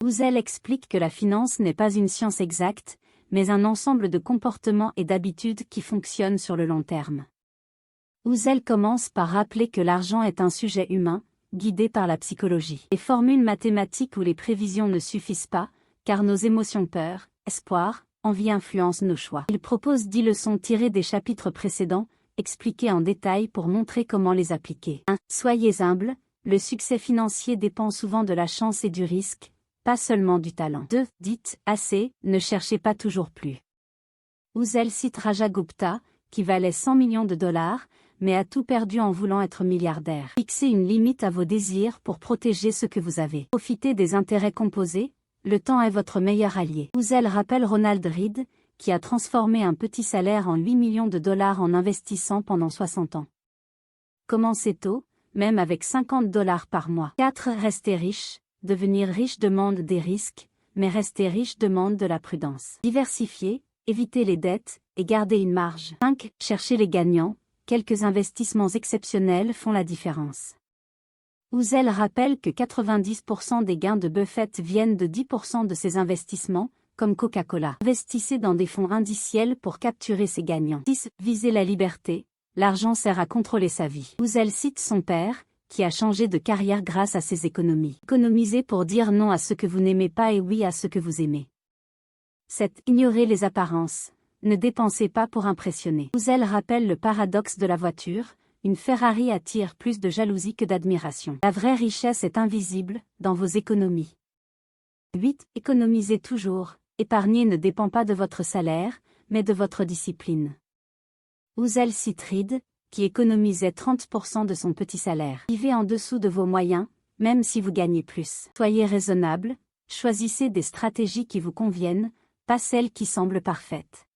Ouzel explique que la finance n'est pas une science exacte, mais un ensemble de comportements et d'habitudes qui fonctionnent sur le long terme. Ouzel commence par rappeler que l'argent est un sujet humain, guidé par la psychologie. Les formules mathématiques ou les prévisions ne suffisent pas, car nos émotions peur, espoir, envie influencent nos choix. Il propose 10 leçons tirées des chapitres précédents, expliquées en détail pour montrer comment les appliquer. 1. Soyez humble, le succès financier dépend souvent de la chance et du risque, pas seulement du talent. 2. Dites assez, ne cherchez pas toujours plus. Ouzel cite Raja Gupta, qui valait 100 millions de dollars, mais a tout perdu en voulant être milliardaire. Fixez une limite à vos désirs pour protéger ce que vous avez. Profitez des intérêts composés, le temps est votre meilleur allié. Ouzel rappelle Ronald Read, qui a transformé un petit salaire en 8 millions de dollars en investissant pendant 60 ans. Commencez tôt, même avec 50 dollars par mois. 4. Rester riche. Devenir riche demande des risques, mais rester riche demande de la prudence. Diversifier, éviter les dettes, et garder une marge. 5. Chercher les gagnants. Quelques investissements exceptionnels font la différence. Ouzel rappelle que 90% des gains de Buffett viennent de 10% de ses investissements, comme Coca-Cola. Investissez dans des fonds indiciels pour capturer ces gagnants. 6. Visez la liberté. L'argent sert à contrôler sa vie. Ouzel cite son père, qui a changé de carrière grâce à ses économies. Économisez pour dire non à ce que vous n'aimez pas et oui à ce que vous aimez. 7. Ignorez les apparences. Ne dépensez pas pour impressionner. Ouzel rappelle le paradoxe de la voiture, une Ferrari attire plus de jalousie que d'admiration. La vraie richesse est invisible, dans vos économies. 8. Économisez toujours. Épargner ne dépend pas de votre salaire, mais de votre discipline. Ouzel cite Read, qui économisait 30% de son petit salaire. Vivez en dessous de vos moyens, même si vous gagnez plus. Soyez raisonnable, choisissez des stratégies qui vous conviennent, pas celles qui semblent parfaites.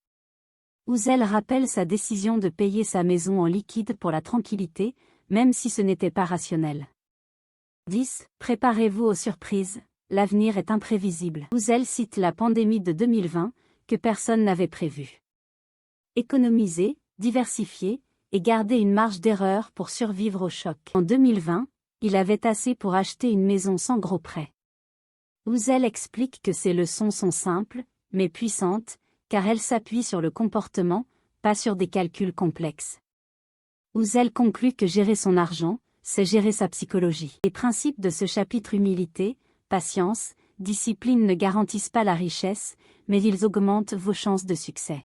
Ouzel rappelle sa décision de payer sa maison en liquide pour la tranquillité, même si ce n'était pas rationnel. 10. Préparez-vous aux surprises, l'avenir est imprévisible. Ouzel cite la pandémie de 2020, que personne n'avait prévue. Économisez, diversifiez, et gardez une marge d'erreur pour survivre au choc. En 2020, il avait assez pour acheter une maison sans gros prêt. Ouzel explique que ces leçons sont simples, mais puissantes, car elles s'appuient sur le comportement, pas sur des calculs complexes. Ouzel conclut que gérer son argent, c'est gérer sa psychologie. Les principes de ce chapitre humilité, patience, discipline ne garantissent pas la richesse, mais ils augmentent vos chances de succès.